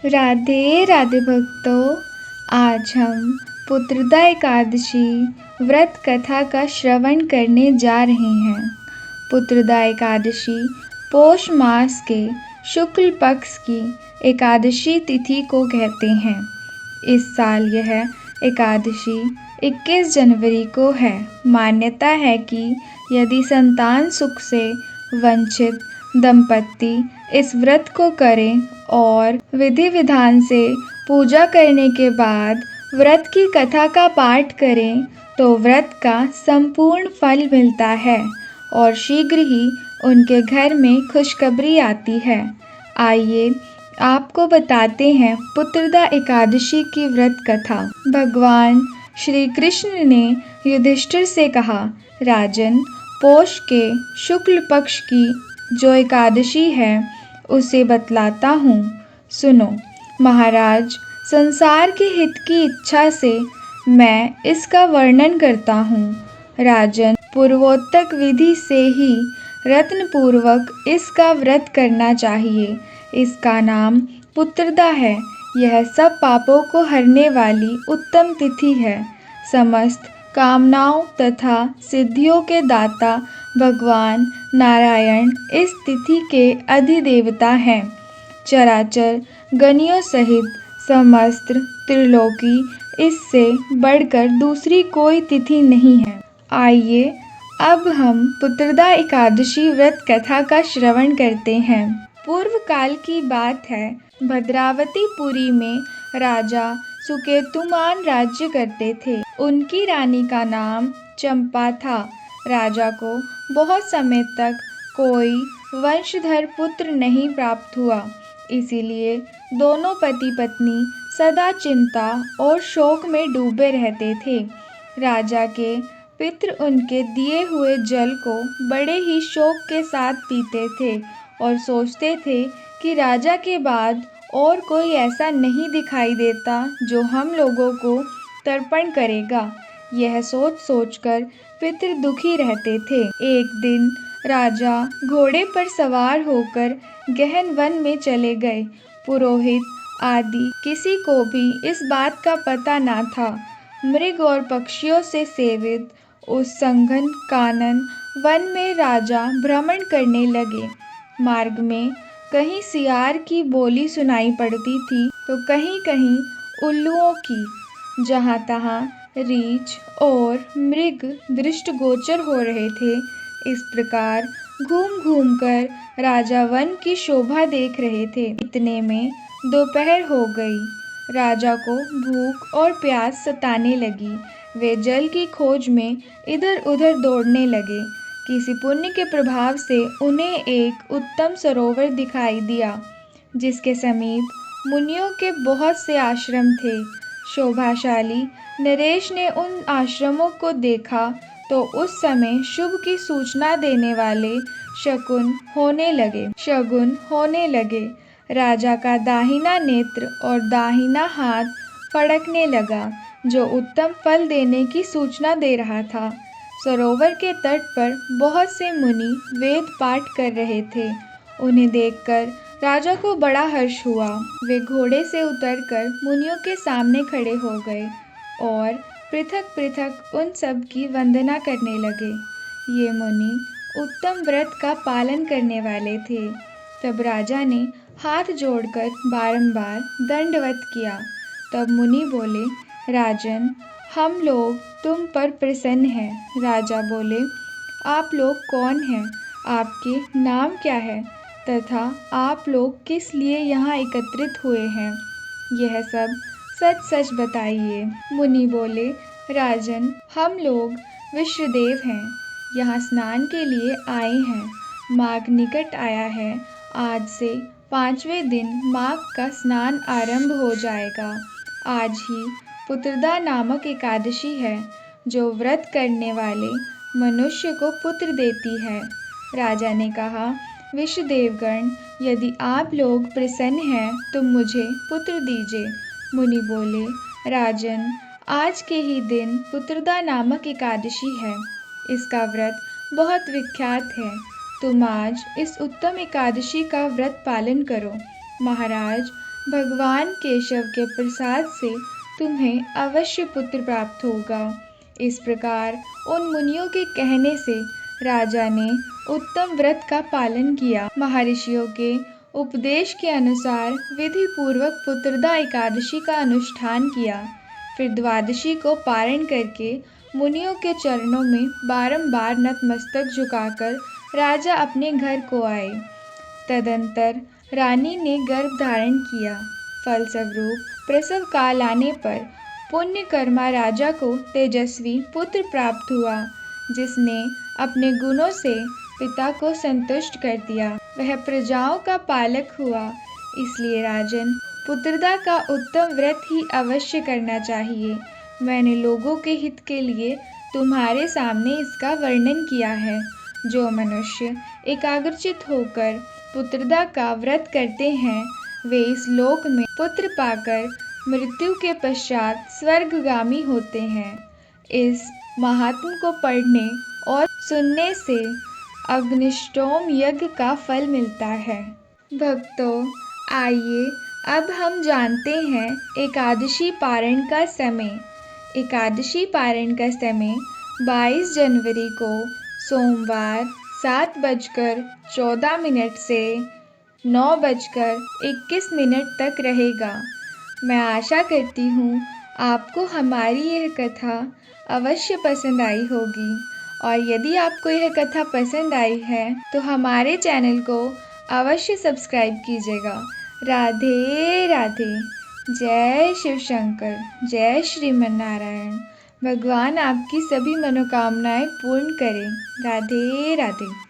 राधे राधे भक्तों, आज हम पुत्रदा एकादशी व्रत कथा का श्रवण करने जा रहे हैं। पुत्रदा एकादशी पौष मास के शुक्ल पक्ष की एकादशी तिथि को कहते हैं। इस साल यह एकादशी 21 जनवरी को है। मान्यता है कि यदि संतान सुख से वंचित दंपति इस व्रत को करें और विधि विधान से पूजा करने के बाद व्रत की कथा का पाठ करें तो व्रत का संपूर्ण फल मिलता है और शीघ्र ही उनके घर में खुशखबरी आती है। आइए आपको बताते हैं पुत्रदा एकादशी की व्रत कथा। भगवान श्री कृष्ण ने युधिष्ठिर से कहा, राजन, पौष के शुक्ल पक्ष की जो एकादशी है उसे बतलाता हूँ, सुनो। महाराज, संसार के हित की इच्छा से मैं इसका वर्णन करता हूँ। राजन, पूर्वोक्त विधि से ही रत्नपूर्वक इसका व्रत करना चाहिए। इसका नाम पुत्रदा है। यह सब पापों को हरने वाली उत्तम तिथि है। समस्त कामनाओं तथा सिद्धियों के दाता भगवान नारायण इस तिथि के अधिदेवता हैं। चराचर गणियों सहित समस्त त्रिलोकी इससे बढ़कर दूसरी कोई तिथि नहीं है। आइए अब हम पुत्रदा एकादशी व्रत कथा का श्रवण करते हैं। पूर्व काल की बात है। भद्रावतीपुरी में राजा सुकेतुमान राज्य करते थे। उनकी रानी का नाम चंपा था। राजा को बहुत समय तक कोई वंशधर पुत्र नहीं प्राप्त हुआ। इसीलिए दोनों पति पत्नी सदा चिंता और शोक में डूबे रहते थे। राजा के पितृ उनके दिए हुए जल को बड़े ही शौक के साथ पीते थे और सोचते थे कि राजा के बाद और कोई ऐसा नहीं दिखाई देता जो हम लोगों को तर्पण करेगा। यह सोच सोचकर पितृ दुखी रहते थे। एक दिन राजा घोड़े पर सवार होकर गहन वन में चले गए। पुरोहित आदि किसी को भी इस बात का पता ना था। मृग और पक्षियों से सेवित उस संघन कानन वन में राजा भ्रमण करने लगे। मार्ग में कहीं सियार की बोली सुनाई पड़ती थी तो कहीं कहीं उल्लुओं की। जहाँ तहाँ रीछ और मृग दृष्टिगोचर हो रहे थे। इस प्रकार घूम घूम कर राजा वन की शोभा देख रहे थे। इतने में दोपहर हो गई। राजा को भूख और प्यास सताने लगी। वे जल की खोज में इधर उधर दौड़ने लगे। किसी पुण्य के प्रभाव से उन्हें एक उत्तम सरोवर दिखाई दिया जिसके समीप मुनियों के बहुत से आश्रम थे। शोभाशाली नरेश ने उन आश्रमों को देखा तो उस समय शुभ की सूचना देने वाले शकुन होने लगे। राजा का दाहिना नेत्र और दाहिना हाथ फड़कने लगा जो उत्तम फल देने की सूचना दे रहा था। सरोवर के तट पर बहुत से मुनि वेद पाठ कर रहे थे। उन्हें देखकर राजा को बड़ा हर्ष हुआ। वे घोड़े से उतरकर मुनियों के सामने खड़े हो गए और पृथक पृथक उन सब की वंदना करने लगे। ये मुनि उत्तम व्रत का पालन करने वाले थे। तब राजा ने हाथ जोड़कर बारंबार दंडवत किया। तब मुनि बोले, राजन, हम लोग तुम पर प्रसन्न हैं। राजा बोले, आप लोग कौन हैं? आपके नाम क्या है तथा आप लोग किस लिए यहाँ एकत्रित हुए हैं? यह सब सच सच बताइए। मुनि बोले, राजन, हम लोग विश्वदेव हैं। यहाँ स्नान के लिए आए हैं। माघ निकट आया है। आज से 5वें दिन माघ का स्नान आरंभ हो जाएगा। आज ही पुत्रदा नामक एकादशी है जो व्रत करने वाले मनुष्य को पुत्र देती है। राजा ने कहा, विश्वदेवगण, यदि आप लोग प्रसन्न हैं तो मुझे पुत्र दीजिए। मुनि बोले, राजन, आज के ही दिन पुत्रदा नामक एकादशी है। इसका व्रत बहुत विख्यात है। तुम आज इस उत्तम एकादशी का व्रत पालन करो। महाराज, भगवान केशव के प्रसाद से तुम्हें अवश्य पुत्र प्राप्त होगा। इस प्रकार उन मुनियों के कहने से राजा ने उत्तम व्रत का पालन किया। महर्षियों के उपदेश के अनुसार विधि पूर्वक पुत्रदा एकादशी का अनुष्ठान किया। फिर द्वादशी को पारण करके मुनियों के चरणों में बारंबार नतमस्तक झुकाकर राजा अपने घर को आए। तदंतर रानी ने गर्भ धारण किया। फलस्वरूप प्रसव काल आने पर पुण्यकर्मा राजा को तेजस्वी पुत्र प्राप्त हुआ, जिसने अपने गुणों से पिता को संतुष्ट कर दिया। वह प्रजाओं का पालक हुआ। इसलिए राजन, पुत्रदा का उत्तम व्रत ही अवश्य करना चाहिए। मैंने लोगों के हित के लिए तुम्हारे सामने इसका वर्णन किया है। जो मनुष्य एकाग्रचित होकर पुत्रदा का व्रत करते हैं, वे इस लोक में पुत्र पाकर मृत्यु के पश्चात स्वर्गगामी होते हैं। इस महात्म को पढ़ने और सुनने से अग्निष्टोम यज्ञ का फल मिलता है। भक्तों, आइए अब हम जानते हैं एकादशी पारण का समय। एकादशी पारण का समय 22 जनवरी को सोमवार 7:14 से 9:21 तक रहेगा। मैं आशा करती हूँ आपको हमारी यह कथा अवश्य पसंद आई होगी, और यदि आपको यह कथा पसंद आई है तो हमारे चैनल को अवश्य सब्सक्राइब कीजिएगा। राधे राधे। जय शिव शंकर, जय श्रीमन्नारायण। भगवान आपकी सभी मनोकामनाएं पूर्ण करें। राधे राधे।